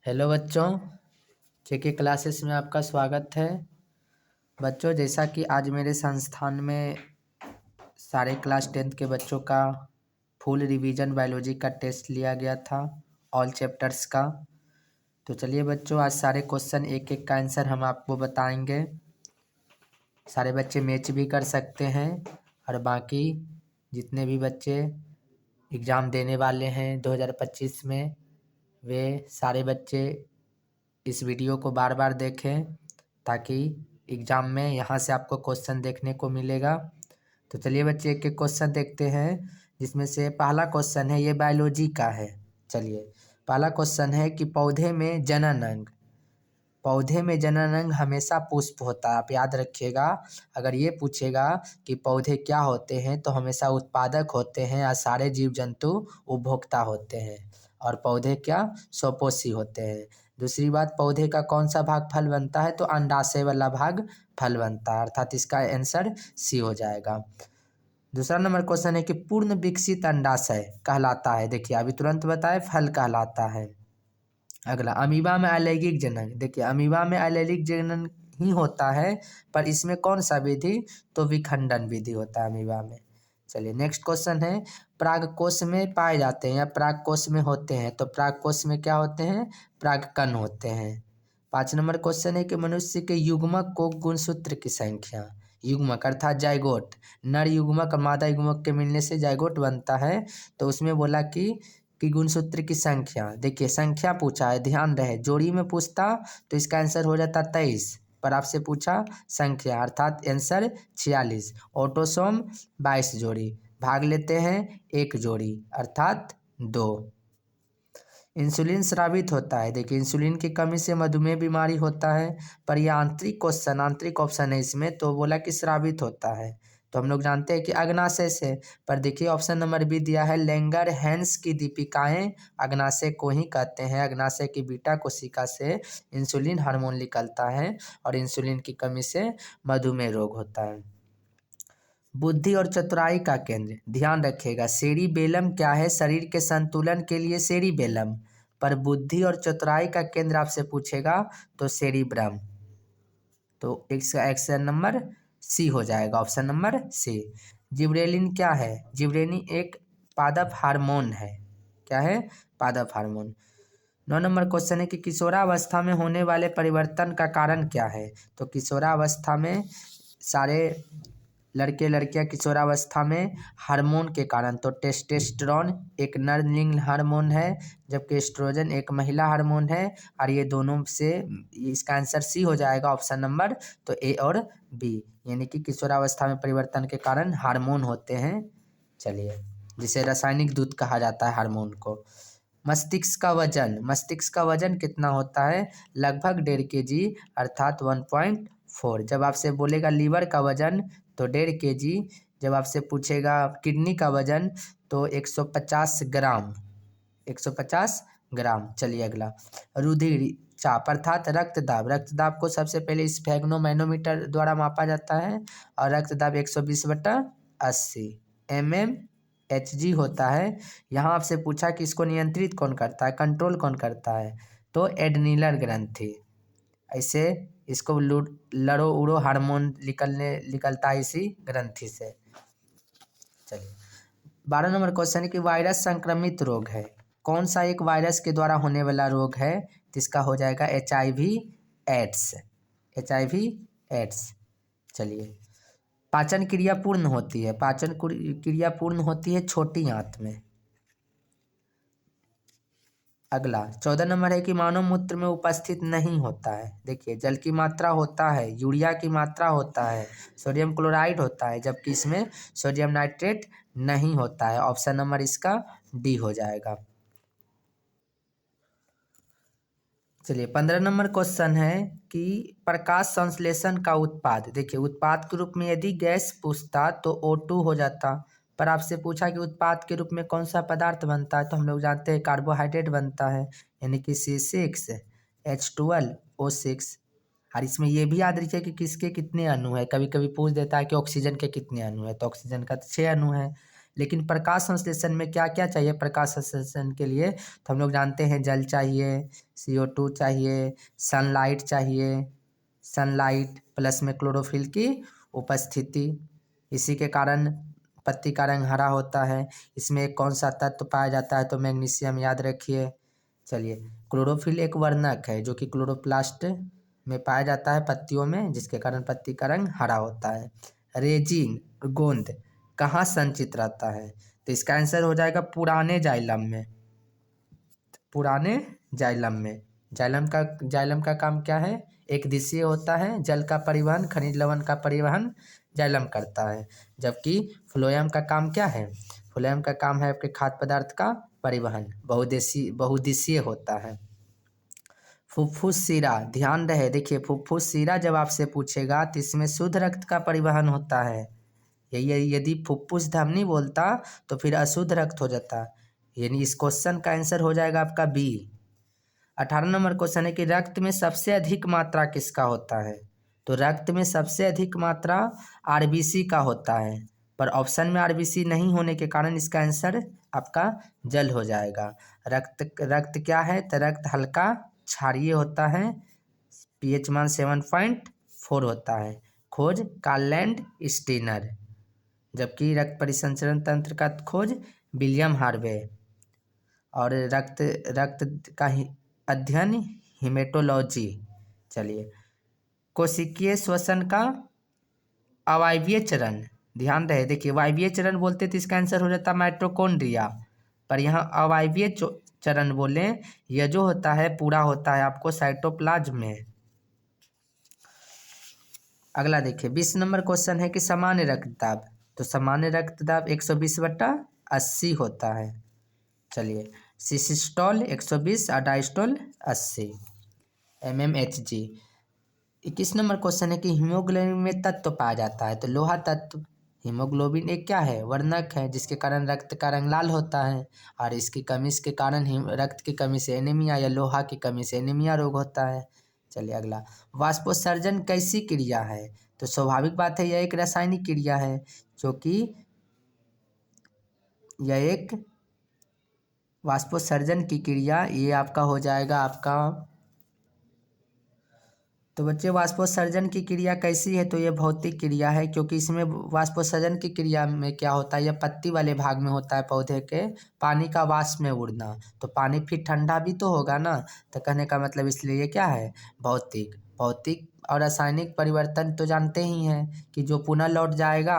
Hello बच्चों, जेके classes में आपका स्वागत है। बच्चों, जैसा कि आज मेरे संस्थान में सारे क्लास 10th के बच्चों का फुल रिवीजन बायोलॉजी का टेस्ट लिया गया था, ऑल चैप्टर्स का। तो चलिए बच्चों, आज सारे क्वेश्चन एक एक का आंसर हम आपको बताएंगे। सारे बच्चे मैच भी कर सकते हैं और बाकी जितने भी बच्चे एग्ज़ाम देने वाले हैं 2025 में, वे सारे बच्चे इस वीडियो को बार बार देखें ताकि एग्ज़ाम में यहाँ से आपको क्वेश्चन देखने को मिलेगा। तो चलिए बच्चे एक एक क्वेश्चन देखते हैं, जिसमें से पहला क्वेश्चन है, ये बायोलॉजी का है। चलिए, पहला क्वेश्चन है कि पौधे में जनन अंग हमेशा पुष्प होता है। आप याद रखिएगा, अगर ये पूछेगा कि पौधे क्या होते हैं तो हमेशा उत्पादक होते हैं और सारे जीव जंतु उपभोक्ता होते हैं। और पौधे क्या, स्वपोषी होते हैं। दूसरी बात, पौधे का कौन सा भाग फल बनता है तो अंडाशय वाला भाग फल बनता है, अर्थात इसका आंसर सी हो जाएगा। दूसरा नंबर क्वेश्चन है कि पूर्ण विकसित अंडाशय कहलाता है। देखिए, अभी तुरंत बताए, फल कहलाता है। अगला, अमीबा में अलैंगिक जनन। देखिए, अमीबा में अलैंगिक जनन ही होता है, पर इसमें कौन सा विधि तो विखंडन विधि होता है अमीबा में। चलिए, नेक्स्ट क्वेश्चन है, परागकोश में पाए जाते हैं या परागकोश में होते हैं तो परागकोश में क्या होते हैं, परागकण होते हैं। 5 नंबर क्वेश्चन है कि मनुष्य के युग्मक को गुणसूत्र की संख्या, युग्मक अर्थात जाइगोट, नर युग्मक और मादा युग्मक के मिलने से जाइगोट बनता है। तो उसमें बोला कि गुणसूत्र की संख्या, देखिए संख्या पूछा है, ध्यान रहे, जोड़ी में पूछता तो इसका आंसर हो जाता 23, पर आपसे पूछा संख्या अर्थात आंसर 46। ऑटोसोम 22 जोड़ी, भाग लेते हैं 1 जोड़ी अर्थात 2। इंसुलिन स्रावित होता है। देखिए, इंसुलिन की कमी से मधुमेह बीमारी होता है, पर यह आंतरिक ऑप्शन है इसमें, तो बोला कि स्रावित होता है। तो हम लोग जानते हैं कि अग्नाशय से, पर देखिए ऑप्शन नंबर बी दिया है, लेंगर हैंस की दीपिकाएं अग्नाशय को ही कहते हैं। अग्नाशय की बीटा कोशिका से इंसुलिन हार्मोन निकलता है और इंसुलिन की कमी से मधुमेह रोग होता है। बुद्धि और चतुराई का केंद्र, ध्यान रखिएगा, सेरिबेलम क्या है, शरीर के संतुलन के लिए सेरिबेलम, पर बुद्धि और चतुराई का केंद्र आपसे पूछेगा तो सेरिब्रम। तो इसका ऑप्शन नंबर सी हो जाएगा, ऑप्शन नंबर सी। जिब्रेलिन क्या है, जिब्रेलिन एक पादप हार्मोन है। क्या है, पादप हार्मोन। 9 नंबर क्वेश्चन है कि किशोरावस्था में होने वाले परिवर्तन का कारण क्या है। तो किशोरावस्था में सारे लड़के लड़कियां किशोरावस्था में हार्मोन के कारण, तो टेस्टोस्टेरोन एक नरलिंग हार्मोन है, जबकि एस्ट्रोजन एक महिला हार्मोन है, और ये दोनों से इसका आंसर सी हो जाएगा, ऑप्शन नंबर तो ए और बी, यानी कि किशोरावस्था में परिवर्तन के कारण हार्मोन होते हैं। चलिए, जिसे रासायनिक दूध कहा जाता है हार्मोन को। मस्तिष्क का वजन कितना होता है, लगभग 1.5 kg अर्थात 1.4। जब आपसे बोलेगा लीवर का वजन तो 1.5 kg, जब आपसे पूछेगा किडनी का वजन तो 150 ग्राम, 150 ग्राम। चलिए अगला, रुधिर चाप अर्थात रक्तदाब को सबसे पहले स्फेग्नोमैनोमीटर द्वारा मापा जाता है, और रक्तदाब 120/80 mmHg होता है। यहाँ आपसे पूछा कि इसको नियंत्रित कौन करता है, कंट्रोल कौन करता है, तो एड्रीनल ग्रंथि। ऐसे इसको लड़ो उड़ो हार्मोन निकलता है इसी ग्रंथि से। चलिए, 12 नंबर क्वेश्चन है कि वायरस संक्रमित रोग है, कौन सा एक वायरस के द्वारा होने वाला रोग है, जिसका हो जाएगा HIV एड्स, HIV एड्स। चलिए, पाचन क्रिया पूर्ण होती है छोटी आंत में। अगला 14 नंबर है कि मानव मूत्र में उपस्थित नहीं होता है। देखिए, जल की मात्रा होता है, यूरिया की मात्रा होता है, सोडियम क्लोराइड होता है, जबकि इसमें सोडियम नाइट्रेट नहीं होता है। ऑप्शन नंबर इसका डी हो जाएगा। चलिए, 15 नंबर क्वेश्चन है कि प्रकाश संश्लेषण का उत्पाद। देखिए, उत्पाद के रूप में यदि गैस पूछता तो O2 हो जाता, पर आपसे पूछा कि उत्पाद के रूप में कौन सा पदार्थ बनता है, तो हम लोग जानते हैं कार्बोहाइड्रेट बनता है, यानी कि C6H12O6। और इसमें ये भी याद रखिए कि किसके कितने अणु है, कभी कभी पूछ देता है कि ऑक्सीजन के कितने अणु है, तो ऑक्सीजन का 6 अणु है। लेकिन प्रकाश संश्लेषण में क्या क्या चाहिए प्रकाश संश्लेषण के लिए, तो हम लोग जानते हैं जल चाहिए, CO2 चाहिए, सनलाइट चाहिए, सनलाइट प्लस में क्लोरोफिल की उपस्थिति। इसी के कारण पत्ती का रंग हरा होता है। इसमें एक कौन सा तत्व पाया जाता है, तो मैग्नीशियम, याद रखिए। चलिए, क्लोरोफिल एक वर्णक है जो कि क्लोरोप्लास्ट में पाया जाता है पत्तियों में, जिसके कारण पत्ती का रंग हरा होता है। रेजिन, गोंद कहाँ संचित रहता है, तो इसका आंसर हो जाएगा पुराने जाइलम में। पुराने जाइलम में। जाइलम का काम क्या है, एक दिशीय होता है, जल का परिवहन, खनिज लवण का परिवहन जाइलम करता है। जबकि फ्लोएम का काम क्या है, फ्लोएम का काम है आपके खाद्य पदार्थ का परिवहन, बहुदिशीय होता है। फुफ्फुस शिरा, ध्यान रहे, देखिए फुफ्फुस शिरा जब आपसे पूछेगा तो इसमें शुद्ध रक्त का परिवहन होता है। यदि फुफ्फुस धमनी बोलता तो फिर अशुद्ध रक्त हो जाता, यानी इस क्वेश्चन का आंसर हो जाएगा आपका बी। 18 नंबर क्वेश्चन है कि रक्त में सबसे अधिक मात्रा किसका होता है, तो रक्त में सबसे अधिक मात्रा आरबीसी का होता है, पर ऑप्शन में आरबीसी नहीं होने के कारण इसका आंसर आपका जल हो जाएगा। रक्त क्या है, तो रक्त हल्का क्षारीय होता है, पीएच मान 7.4 होता है। खोज कार्लैंड स्टीनर, जबकि रक्त परिसंचरण तंत्र का खोज विलियम हार्वे, और रक्त का अध्ययन हिमेटोलॉजी। चलिए, कोशिकीय श्वसन का अवायवीय चरण, ध्यान रहे, देखिए वायवीय चरण बोलते तो इसका आंसर हो जाता माइटोकॉन्ड्रिया, पर यहाँ अवायवीय चरण बोले, यह जो होता है पूरा होता है आपको साइटोप्लाज्म में। अगला देखिए 20 नंबर क्वेश्चन है कि सामान्य रक्तदाब, तो सामान्य रक्तदाब 120/80 होता है। चलिए, सिस्टोल 120 और डायस्टोल 80 mmHg। 21 नंबर क्वेश्चन है कि हीमोग्लोबिन में तत्व पाया जाता है, तो लोहा तत्व। हीमोग्लोबिन एक क्या है, वर्णक है, जिसके कारण रक्त का रंग लाल होता है, और इसकी कमी के कारण रक्त की कमी से एनीमिया या लोहा की कमी से एनीमिया रोग होता है। चलिए अगला, वाष्पोत्सर्जन कैसी क्रिया है, तो स्वाभाविक बात है यह एक रासायनिक क्रिया है, क्योंकि यह एक वाष्पोत्सर्जन की क्रिया, ये आपका हो जाएगा आपका। तो बच्चे वाष्पोत्सर्जन की क्रिया कैसी है, तो ये भौतिक क्रिया है, क्योंकि इसमें वाष्पोत्सर्जन की क्रिया में क्या होता है, यह पत्ती वाले भाग में होता है पौधे के, पानी का वाष्प में उड़ना, तो पानी फिर ठंडा भी तो होगा ना, तो कहने का मतलब इसलिए ये क्या है, भौतिक और रासायनिक परिवर्तन तो जानते ही हैं कि जो पुनः लौट जाएगा,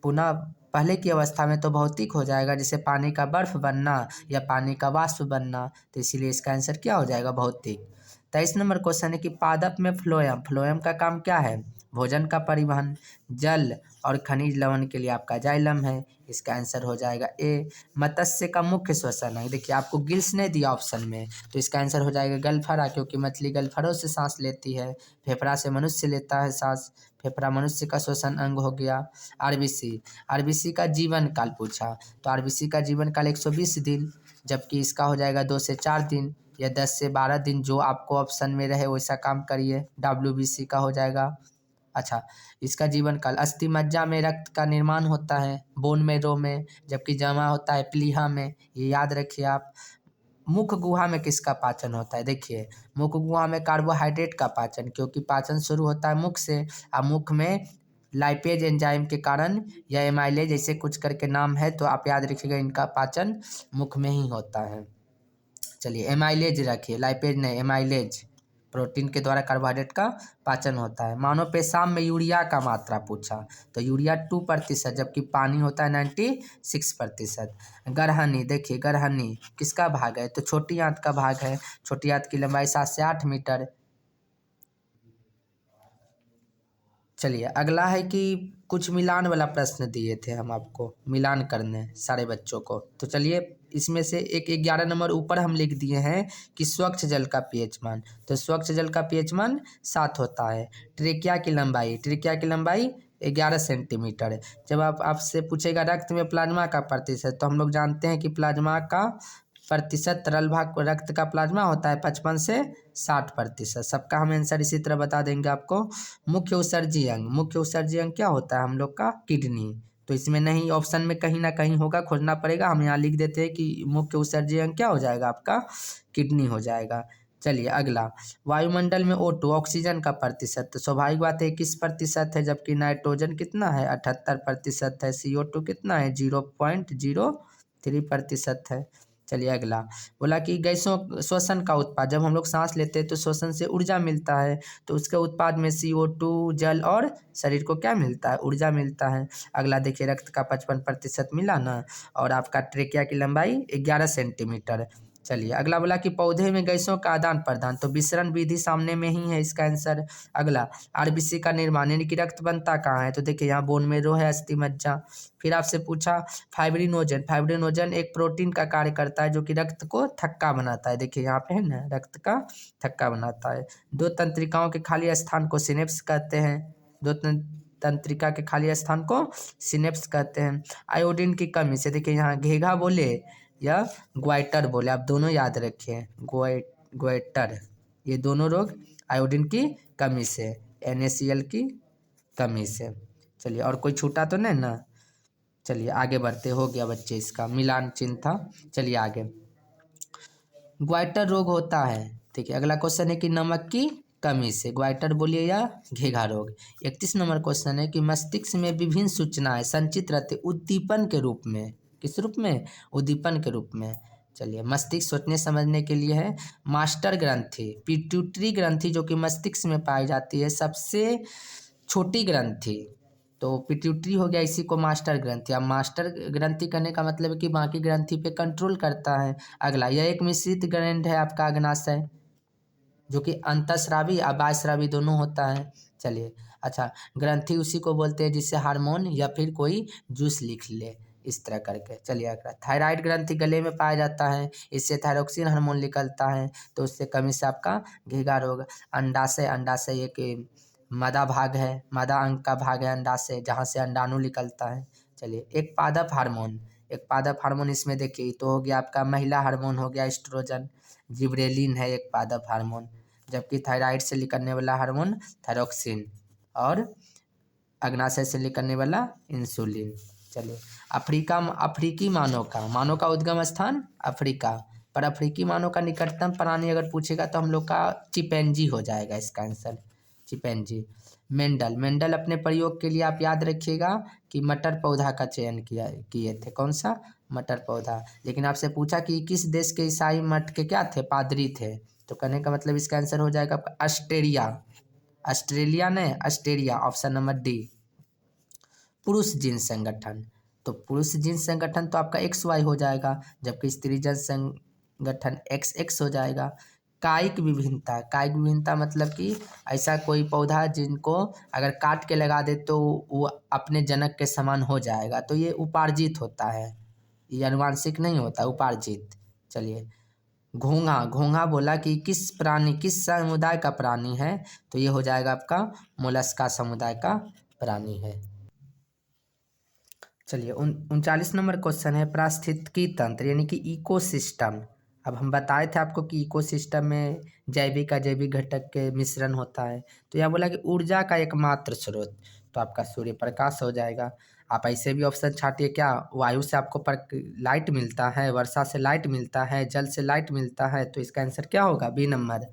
पुनः पहले की अवस्था में तो भौतिक हो जाएगा, जैसे पानी का बर्फ बनना या पानी का वाष्प बनना, तो इसीलिए इसका आंसर क्या हो जाएगा, भौतिक। 23 नंबर क्वेश्चन है कि पादप में फ्लोएम का काम क्या है, भोजन का परिवहन, जल और खनिज लवण के लिए आपका जाइलम है, इसका आंसर हो जाएगा ए। मत्स्य का मुख्य श्वसन है, देखिए आपको गिल्स नहीं दिया ऑप्शन में, तो इसका आंसर हो जाएगा गलफरा, क्योंकि मछली गलफरों से सांस लेती है। फेफड़ा से मनुष्य लेता है सांस, फेफड़ा मनुष्य का श्वसन अंग हो गया। आरबीसी का जीवन काल पूछा, तो आरबीसी का जीवन काल 120 दिन, जबकि इसका हो जाएगा 2 से 4 दिन या 10 से 12 दिन, जो आपको ऑप्शन में रहे वैसा काम करिए। डब्ल्यूबीसी का हो जाएगा। अच्छा, इसका जीवन काल, अस्थि मज्जा में रक्त का निर्माण होता है, बोन मैरो में, जबकि जमा होता है प्लीहा में, ये याद रखिए आप। मुख गुहा में किसका पाचन होता है, देखिए मुख गुहा में कार्बोहाइड्रेट का पाचन, क्योंकि पाचन शुरू होता है मुख से, और मुख में लाइपेज एंजाइम के कारण या एमाइलेज ऐसे कुछ करके नाम है, तो आप याद रखिएगा इनका पाचन मुख में ही होता है। चलिए, एमाइलेज रखिए, लाइपेज नहीं, एमाइलेज, प्रोटीन के द्वारा कार्बोहाइड्रेट का पाचन होता है। मानव पेशाब में यूरिया का मात्रा पूछा, तो यूरिया 2%, जबकि पानी होता है 96%। गरहनी, देखिए गरहनी किसका भाग है, तो छोटी आंत का भाग है, छोटी आंत की लंबाई 7 से 8 मीटर। चलिए अगला है कि कुछ मिलान वाला प्रश्न दिए थे हम आपको, मिलान करने सारे बच्चों को, तो चलिए इसमें से एक 11 नंबर ऊपर हम लिख दिए हैं कि स्वच्छ जल का पीएच मान, तो स्वच्छ जल का पीएच मान 7 होता है। ट्रेकिया की लंबाई 11 सेंटीमीटर। जब आपसे पूछेगा रक्त में प्लाज्मा का प्रतिशत, तो हम लोग जानते हैं कि प्लाज्मा का प्रतिशत, तरल भाग रक्त का प्लाज्मा होता है 55 से 60%। सबका हम आंसर इसी तरह बता देंगे आपको। मुख्य उत्सर्जी अंग क्या होता है हम लोग का, किडनी, तो इसमें नहीं, ऑप्शन में कहीं ना कहीं होगा, खोजना पड़ेगा। हम यहाँ लिख देते हैं कि मुख्य उत्सर्जक अंग क्या हो जाएगा आपका, किडनी हो जाएगा। चलिए अगला, वायुमंडल में O2 ऑक्सीजन का प्रतिशत, तो स्वाभाविक बात है 21% है, जबकि नाइट्रोजन कितना है 78% है, CO2 कितना है 0.03% है। चलिए अगला, बोला कि गैसों श्वसन का उत्पाद, जब हम लोग सांस लेते हैं तो श्वसन से ऊर्जा मिलता है, तो उसके उत्पाद में CO2, जल और शरीर को क्या मिलता है, ऊर्जा मिलता है। अगला देखिए, रक्त का 55% मिला ना, और आपका ट्रेकिया की लंबाई 11 सेंटीमीटर। चलिए अगला, बोला कि पौधे में गैसों का आदान प्रदान, तो विसरण विधि सामने में ही है इसका आंसर। अगला, आरबीसी का निर्माण यानी कि रक्त बनता कहाँ है, तो देखिए यहाँ बोन मेरो है, अस्थि मज्जा। फिर आपसे पूछा फाइब्रिनोजन, फाइब्रिनोजन एक प्रोटीन का कार्य करता है जो कि रक्त को थक्का बनाता है, देखिए यहाँ पे है ना, रक्त का थक्का बनाता है। दो तंत्रिकाओं के खाली स्थान को सिनेप्स कहते हैं, दो तंत्रिका के खाली स्थान को सिनेप्स कहते हैं। आयोडीन की कमी से, देखिए यहाँ घेघा बोले या ग्वाइटर बोले, आप दोनों याद रखिए, ग्वाइटर, ये दोनों रोग आयोडीन की कमी से, NaCl की कमी से। चलिए और कोई छूटा तो नहीं ना, चलिए आगे बढ़ते, हो गया बच्चे इसका मिलान चिन्ह था। चलिए आगे, ग्वाइटर रोग होता है, ठीक है। अगला क्वेश्चन है कि नमक की कमी से, ग्वाइटर बोलिए या घेघा रोग। 31 नंबर क्वेश्चन है कि मस्तिष्क में विभिन्न सूचनाएं संचित रहते उद्दीपन के रूप में, किस रूप में, उद्दीपन के रूप में। चलिए, मस्तिष्क सोचने समझने के लिए है। मास्टर ग्रंथि, पिट्यूटरी ग्रंथि जो कि मस्तिष्क में पाई जाती है, सबसे छोटी ग्रंथि, तो पिट्यूटरी हो गया, इसी को मास्टर ग्रंथि। अब मास्टर ग्रंथि करने का मतलब है कि बाकी ग्रंथि पे कंट्रोल करता है। अगला, यह एक मिश्रित ग्रंथ है आपका अग्नाशय, जो कि अंतःस्रावी और बाह्यस्रावी दोनों होता है। चलिए अच्छा, ग्रंथि उसी को बोलते हैं जिससे हार्मोन या फिर कोई जूस लिख ले, इस तरह करके। चलिए अगला, थायराइड ग्रंथि गले में पाया जाता है, इससे थायरोक्सिन हार्मोन निकलता है, तो उससे कमी से आपका घेघा रोग। अंडाशय, अंडाशय एक मादा भाग है, मादा अंग का भाग है अंडाशय, जहाँ से अंडाणु निकलता है। चलिए, एक पादप हार्मोन, एक पादप हार्मोन इसमें देखिए तो हो गया आपका महिला हार्मोन, हो गया एस्ट्रोजन। जिब्रेलिन है एक पादप हार्मोन, जबकि थायराइड से निकलने वाला हार्मोन थायरोक्सिन, और अग्नाशय से निकलने वाला इंसुलिन। चलिए, अफ्रीकी मानव का उद्गम स्थान अफ्रीका, पर अफ्रीकी मानव का निकटतम प्राणी अगर पूछेगा तो हम लोग का चिंपैंजी हो जाएगा इसका आंसर, चिंपैंजी। मेंडल अपने प्रयोग के लिए आप याद रखिएगा कि मटर पौधा का चयन किए थे, कौन सा, मटर पौधा। लेकिन आपसे पूछा कि किस देश के ईसाई मठ के क्या थे, पादरी थे, तो कहने का मतलब इसका आंसर हो जाएगा ऑस्ट्रेलिया, ऑस्ट्रेलिया ने ऑस्ट्रेलिया, ऑप्शन नंबर डी। पुरुष जीन संगठन, तो पुरुष जीन संगठन तो आपका XY हो जाएगा, जबकि स्त्री जन संगठन XX हो जाएगा। कायिक विभिन्नता मतलब कि ऐसा कोई पौधा जिनको अगर काट के लगा दे तो वो अपने जनक के समान हो जाएगा, तो ये उपार्जित होता है, ये अनुवांशिक नहीं होता, उपार्जित। चलिए, घोंघा बोला कि किस समुदाय का प्राणी है, तो ये हो जाएगा आपका मोलस्का समुदाय का प्राणी है। चलिए, 39 नंबर क्वेश्चन है पारिस्थितिकी तंत्र यानी कि इकोसिस्टम। अब हम बताए थे आपको कि इकोसिस्टम में जैविक अजैविक घटक के मिश्रण होता है, तो यह बोला कि ऊर्जा का एकमात्र स्रोत, तो आपका सूर्य प्रकाश हो जाएगा। आप ऐसे भी ऑप्शन छाटिए, क्या वायु से आपको लाइट मिलता है, वर्षा से लाइट मिलता है, जल से लाइट मिलता है, तो इसका आंसर क्या होगा, बी नंबर।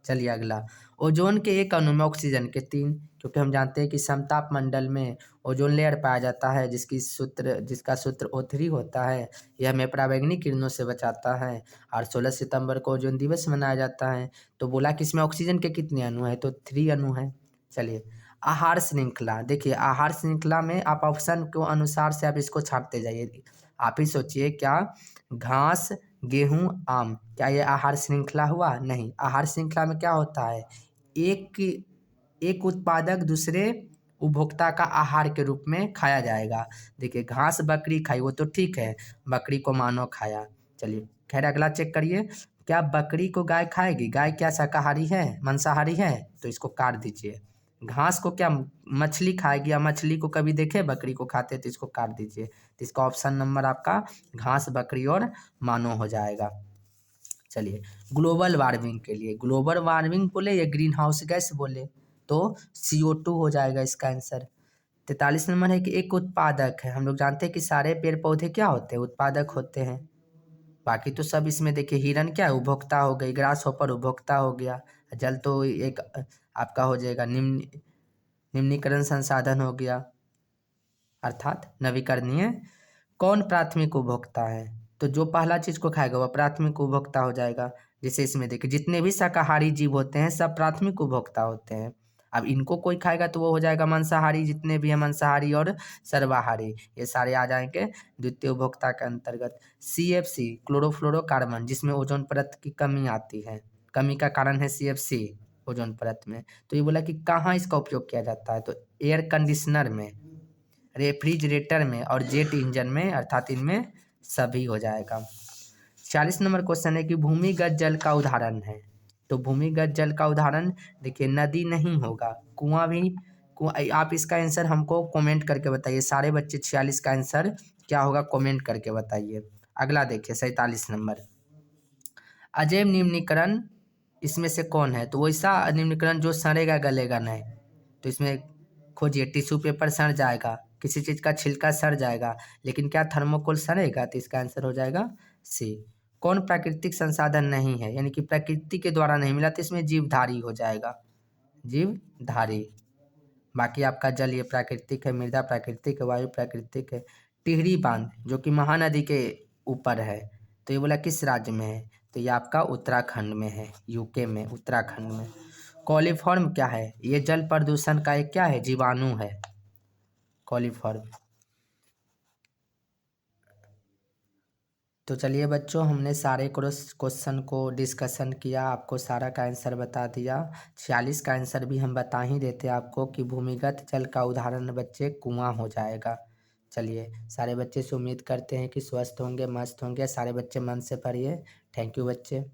चलिए अगला, ओजोन के एक अणु में ऑक्सीजन के 3, क्योंकि हम जानते हैं कि समताप मंडल में ओजोन लेयर पाया जाता है जिसका सूत्र O3 होता है। यह हमें पराबैंगनी किरणों से बचाता है, और 16 सितंबर को ओजोन दिवस मनाया जाता है। तो बोला कि इसमें ऑक्सीजन के कितने अणु हैं, तो 3 अणु हैं। चलिए, आहार श्रृंखला, देखिए आहार श्रृंखला में आप ऑप्शन के अनुसार से आप इसको छापते जाइए। आप ही सोचिए, क्या घास, गेहूं, आम, क्या ये आहार श्रृंखला हुआ, नहीं। आहार श्रृंखला में क्या होता है, एक उत्पादक दूसरे उपभोक्ता का आहार के रूप में खाया जाएगा। देखिए, घास बकरी खाई वो तो ठीक है, बकरी को मानव खाया। चलिए खैर, अगला चेक करिए, क्या बकरी को गाय खाएगी, गाय क्या शाकाहारी है, मांसाहारी है, तो इसको काट दीजिए। घास को क्या मछली खाएगी, या मछली को कभी देखे बकरी को खाते, तो इसको काट दीजिए। तो इसका ऑप्शन नंबर आपका घास, बकरी और मानव हो जाएगा। चलिए, ग्लोबल वार्मिंग के लिए, ग्लोबल वार्मिंग बोले या ग्रीन हाउस गैस बोले, तो CO2 हो जाएगा इसका आंसर। 43 नंबर है कि एक उत्पादक है। हम लोग जानते हैं कि सारे पेड़ पौधे क्या होते हैं, उत्पादक होते हैं। बाकी तो सब इसमें देखिए, हिरन क्या है, उपभोक्ता हो गई, ग्रास हॉपर उपभोक्ता हो गया, जल तो एक आपका हो जाएगा निम्नीकरण संसाधन हो गया, अर्थात नवीकरणीय। कौन प्राथमिक उपभोक्ता है, तो जो पहला चीज को खाएगा वह प्राथमिक उपभोक्ता हो जाएगा। जैसे इसमें देखिए, जितने भी शाकाहारी जीव होते हैं सब प्राथमिक उपभोक्ता होते हैं। अब इनको कोई खाएगा तो वो हो जाएगा मांसाहारी, जितने भी हैं मांसाहारी और सर्वाहारी, ये सारे आ जाएंगे द्वितीय उपभोक्ता के अंतर्गत। CFC क्लोरोफ्लोरोकार्बन, जिसमें ओजोन परत की कमी आती है, कमी का कारण है CFC ओजोन परत में। तो ये बोला कि कहाँ इसका उपयोग किया जाता है, तो एयर कंडीशनर में, रेफ्रिजरेटर में और जेट इंजन में, अर्थात इनमें सभी हो जाएगा। 40 नंबर क्वेश्चन है कि भूमिगत जल का उदाहरण है। तो भूमिगत जल का उदाहरण देखिए, नदी नहीं होगा, कुआं भी आप इसका आंसर हमको कमेंट करके बताइए। सारे बच्चे 46 का आंसर क्या होगा कमेंट करके बताइए। अगला देखिए 47 नंबर, अजैव निम्नीकरण इसमें से कौन है, तो वैसा निम्नीकरण जो सड़ेगा गलेगा नहीं। तो इसमें खोजिए, टिश्यू पेपर सड़ जाएगा, किसी चीज़ का छिलका सड़ जाएगा, लेकिन क्या थर्मोकोल सड़ेगा, तो इसका आंसर हो जाएगा सी। कौन प्राकृतिक संसाधन नहीं है, यानी कि प्रकृति के द्वारा नहीं मिला, तो इसमें जीवधारी हो जाएगा, जीवधारी। बाकी आपका जल ये प्राकृतिक है, मृदा प्राकृतिक है, वायु प्राकृतिक है। टिहरी बांध जो कि महानदी के ऊपर है, तो ये बोला किस राज्य में है, तो ये आपका उत्तराखंड में है, यूके में, उत्तराखंड में। कॉलीफॉर्म क्या है, ये जल प्रदूषण का एक क्या है, जीवाणु है, कॉलीफॉर्म। तो चलिए बच्चों, हमने सारे क्वेश्चन को डिस्कशन किया, आपको सारा का आंसर बता दिया। 46 का आंसर भी हम बता ही देते आपको कि भूमिगत जल का उदाहरण बच्चे कुआं हो जाएगा। चलिए, सारे बच्चे से उम्मीद करते हैं कि स्वस्थ होंगे, मस्त होंगे। सारे बच्चे मन से पढ़िए। थैंक यू बच्चे।